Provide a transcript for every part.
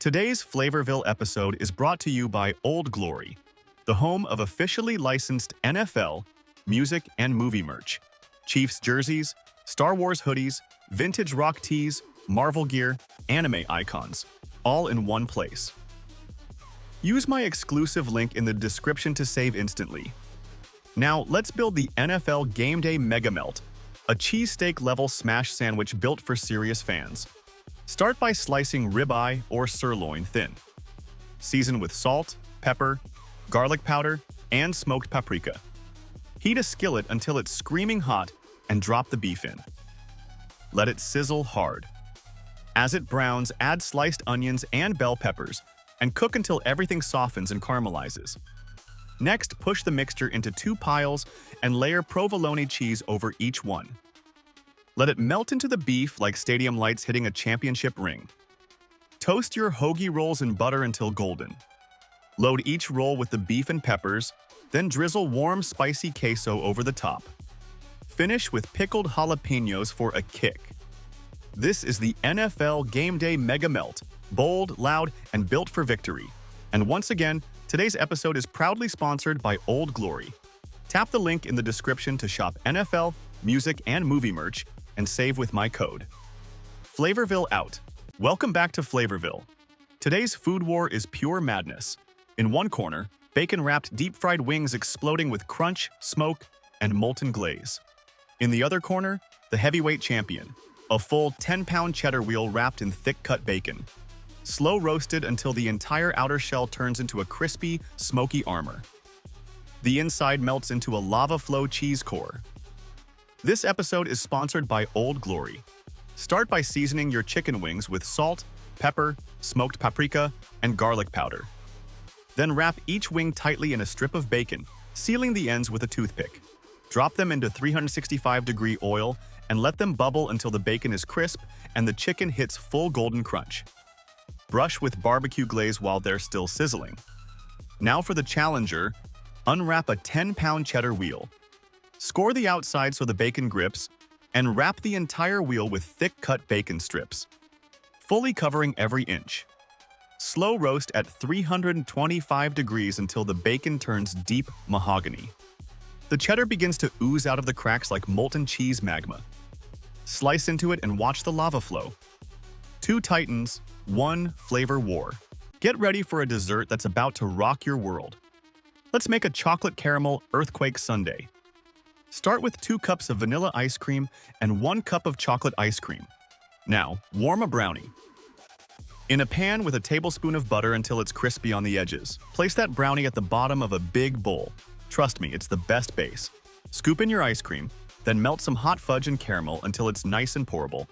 Today's FlavorVille episode is brought to you by Old Glory, the home of officially licensed NFL, music, and movie merch. Chiefs jerseys, Star Wars hoodies, vintage rock tees, Marvel gear, anime icons, all in one place. Use my exclusive link in the description to save instantly. Now, let's build the NFL Game Day Mega Melt, a cheesesteak-level smash sandwich built for serious fans. Start by slicing ribeye or sirloin thin. Season with salt, pepper, garlic powder, and smoked paprika. Heat a skillet until it's screaming hot and drop the beef in. Let it sizzle hard. As it browns, add sliced onions and bell peppers and cook until everything softens and caramelizes. Next, push the mixture into 2 piles and layer provolone cheese over each one. Let it melt into the beef like stadium lights hitting a championship ring. Toast your hoagie rolls in butter until golden. Load each roll with the beef and peppers, then drizzle warm, spicy queso over the top. Finish with pickled jalapenos for a kick. This is the NFL Game Day Mega Melt, bold, loud, and built for victory. And once again, today's episode is proudly sponsored by Old Glory. Tap the link in the description to shop NFL, music, and movie merch, and save with my code. FlavorVille out. Welcome back to FlavorVille. Today's food war is pure madness. In one corner, bacon-wrapped deep-fried wings exploding with crunch, smoke, and molten glaze. In the other corner, the heavyweight champion, a full 10-pound cheddar wheel wrapped in thick-cut bacon. Slow roasted until the entire outer shell turns into a crispy, smoky armor. The inside melts into a lava flow cheese core. This episode is sponsored by Old Glory. Start by seasoning your chicken wings with salt, pepper, smoked paprika, and garlic powder. Then wrap each wing tightly in a strip of bacon, sealing the ends with a toothpick. Drop them into 365-degree oil and let them bubble until the bacon is crisp and the chicken hits full golden crunch. Brush with barbecue glaze while they're still sizzling. Now for the challenger, unwrap a 10-pound cheddar wheel. Score the outside so the bacon grips, and wrap the entire wheel with thick-cut bacon strips, fully covering every inch. Slow roast at 325 degrees until the bacon turns deep mahogany. The cheddar begins to ooze out of the cracks like molten cheese magma. Slice into it and watch the lava flow. 2 titans, 1 flavor war. Get ready for a dessert that's about to rock your world. Let's make a chocolate caramel earthquake sundae. Start with 2 cups of vanilla ice cream and 1 cup of chocolate ice cream. Now, warm a brownie. In a pan with a tablespoon of butter until it's crispy on the edges. Place that brownie at the bottom of a big bowl. Trust me, it's the best base. Scoop in your ice cream, then melt some hot fudge and caramel until it's nice and pourable.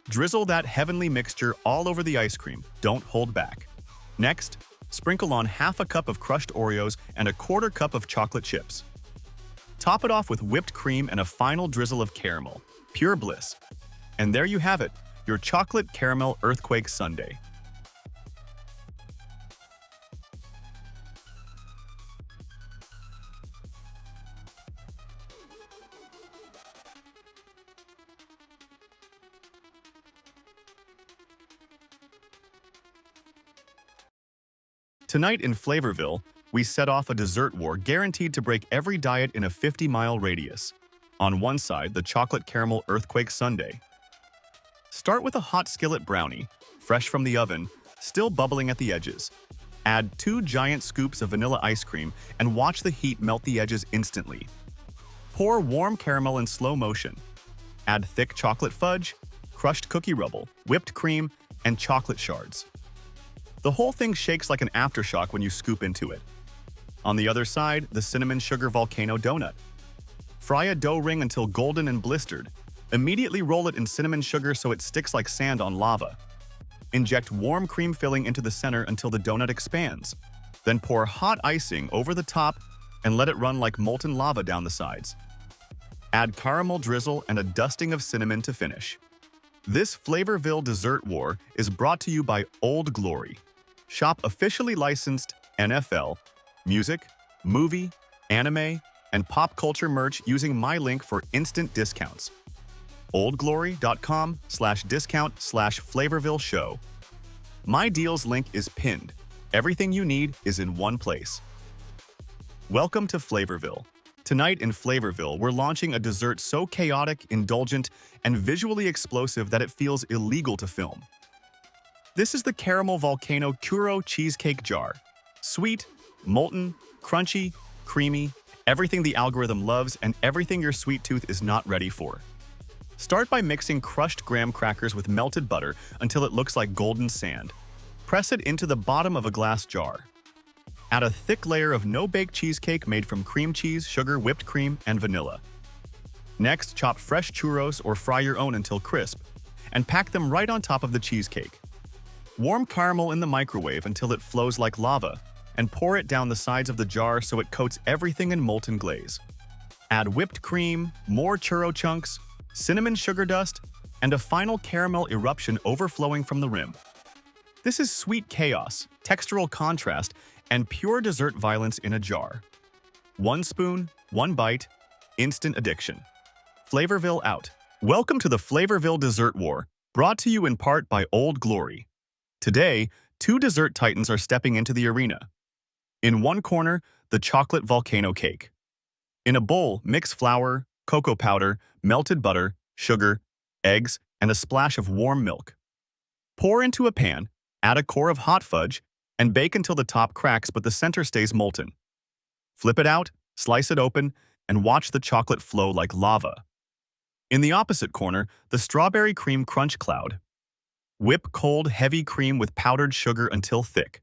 Drizzle that heavenly mixture all over the ice cream. Don't hold back. Next, sprinkle on half a cup of crushed Oreos and a 1/4 cup of chocolate chips. Top it off with whipped cream and a final drizzle of caramel. Pure bliss. And there you have it, your chocolate caramel earthquake sundae. Tonight in FlavorVille, we set off a dessert war guaranteed to break every diet in a 50-mile radius. On one side, the chocolate caramel earthquake sundae. Start with a hot skillet brownie, fresh from the oven, still bubbling at the edges. Add 2 giant scoops of vanilla ice cream and watch the heat melt the edges instantly. Pour warm caramel in slow motion. Add thick chocolate fudge, crushed cookie rubble, whipped cream, and chocolate shards. The whole thing shakes like an aftershock when you scoop into it. On the other side, the cinnamon sugar volcano donut. Fry a dough ring until golden and blistered. Immediately roll it in cinnamon sugar so it sticks like sand on lava. Inject warm cream filling into the center until the donut expands. Then pour hot icing over the top and let it run like molten lava down the sides. Add caramel drizzle and a dusting of cinnamon to finish. This FlavorVille dessert war is brought to you by Old Glory. Shop officially licensed NFL, music, movie, anime, and pop culture merch using my link for instant discounts. oldglory.com/discount/FlavorVille show. My deals link is pinned. Everything you need is in one place. Welcome to FlavorVille. Tonight in FlavorVille, we're launching a dessert so chaotic, indulgent, and visually explosive that it feels illegal to film. This is the Caramel Volcano Churro Cheesecake Jar. Sweet, molten, crunchy, creamy, everything the algorithm loves and everything your sweet tooth is not ready for. Start by mixing crushed graham crackers with melted butter until it looks like golden sand. Press it into the bottom of a glass jar. Add a thick layer of no-bake cheesecake made from cream cheese, sugar, whipped cream, and vanilla. Next, chop fresh churros or fry your own until crisp, and pack them right on top of the cheesecake. Warm caramel in the microwave until it flows like lava, and pour it down the sides of the jar so it coats everything in molten glaze. Add whipped cream, more churro chunks, cinnamon sugar dust, and a final caramel eruption overflowing from the rim. This is sweet chaos, textural contrast, and pure dessert violence in a jar. One spoon, one bite, instant addiction. FlavorVille out. Welcome to the FlavorVille Dessert War, brought to you in part by Old Glory. Today, two dessert titans are stepping into the arena. In one corner, the chocolate volcano cake. In a bowl, mix flour, cocoa powder, melted butter, sugar, eggs, and a splash of warm milk. Pour into a pan, add a core of hot fudge, and bake until the top cracks but the center stays molten. Flip it out, slice it open, and watch the chocolate flow like lava. In the opposite corner, the strawberry cream crunch cloud. Whip cold, heavy cream with powdered sugar until thick.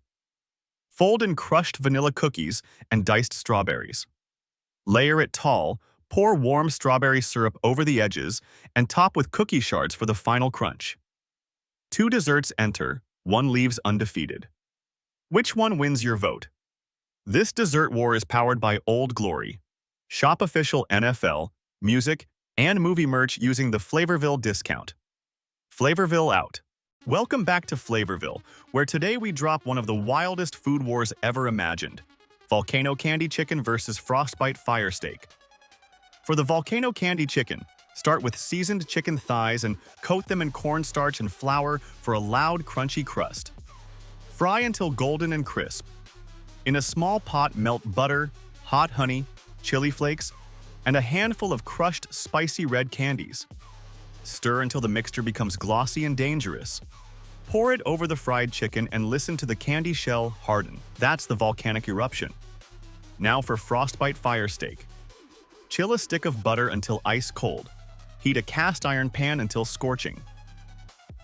Fold in crushed vanilla cookies and diced strawberries. Layer it tall, pour warm strawberry syrup over the edges, and top with cookie shards for the final crunch. Two desserts enter, one leaves undefeated. Which one wins your vote? This dessert war is powered by Old Glory. Shop official NFL, music, and movie merch using the FlavorVille discount. FlavorVille out. Welcome back to FlavorVille, where today we drop one of the wildest food wars ever imagined. Volcano Candy Chicken versus Frostbite Fire Steak. For the Volcano Candy Chicken, start with seasoned chicken thighs and coat them in cornstarch and flour for a loud, crunchy crust. Fry until golden and crisp. In a small pot, melt butter, hot honey, chili flakes, and a handful of crushed, spicy red candies. Stir until the mixture becomes glossy and dangerous. Pour it over the fried chicken and listen to the candy shell harden. That's the volcanic eruption. Now for Frostbite Fire Steak. Chill a stick of butter until ice cold. Heat a cast iron pan until scorching.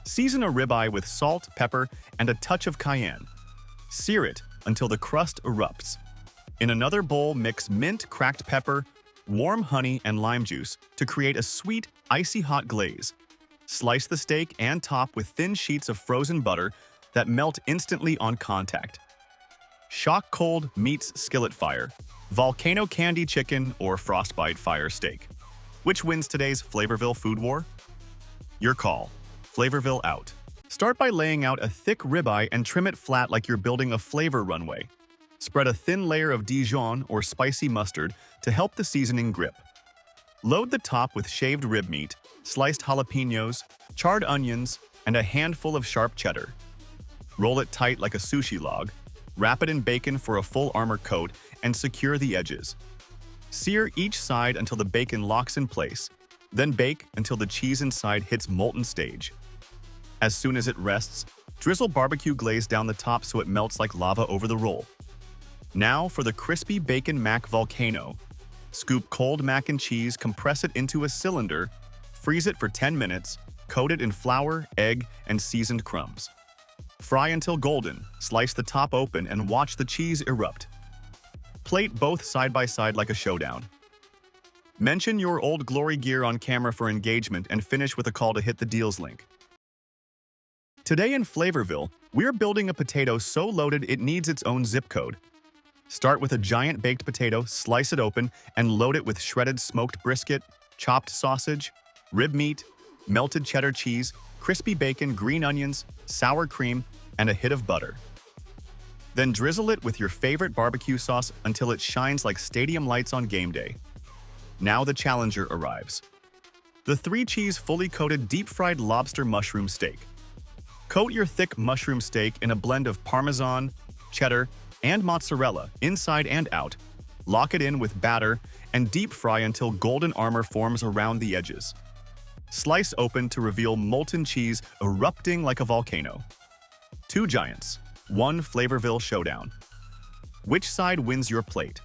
Season a ribeye with salt, pepper, and a touch of cayenne. Sear it until the crust erupts. In another bowl, mix mint, cracked pepper, warm honey, and lime juice to create a sweet, icy hot glaze. Slice the steak and top with thin sheets of frozen butter that melt instantly on contact. Shock cold meets skillet fire. Volcano Candy Chicken or Frostbite Fire Steak. Which wins today's FlavorVille food war? Your call. FlavorVille out. Start by laying out a thick ribeye and trim it flat like you're building a flavor runway. Spread a thin layer of Dijon or spicy mustard to help the seasoning grip. Load the top with shaved rib meat, sliced jalapenos, charred onions, and a handful of sharp cheddar. Roll it tight like a sushi log, wrap it in bacon for a full armor coat, and secure the edges. Sear each side until the bacon locks in place, then bake until the cheese inside hits molten stage. As soon as it rests, drizzle barbecue glaze down the top so it melts like lava over the roll. Now for the crispy bacon mac volcano. Scoop cold mac and cheese, compress it into a cylinder, freeze it for 10 minutes, coat it in flour, egg, and seasoned crumbs. Fry until golden, slice the top open, and watch the cheese erupt. Plate both side by side like a showdown. Mention your Old Glory gear on camera for engagement and finish with a call to hit the deals link. Today in FlavorVille, we're building a potato so loaded it needs its own zip code. Start with a giant baked potato, slice it open, and load it with shredded smoked brisket, chopped sausage, rib meat, melted cheddar cheese, crispy bacon, green onions, sour cream, and a hit of butter. Then drizzle it with your favorite barbecue sauce until it shines like stadium lights on game day. Now the challenger arrives. The 3-cheese fully coated deep-fried lobster mushroom steak. Coat your thick mushroom steak in a blend of Parmesan, cheddar, and mozzarella inside and out. Lock it in with batter and deep fry until golden armor forms around the edges. Slice open to reveal molten cheese erupting like a volcano. Two giants, one FlavorVille showdown. Which side wins your plate?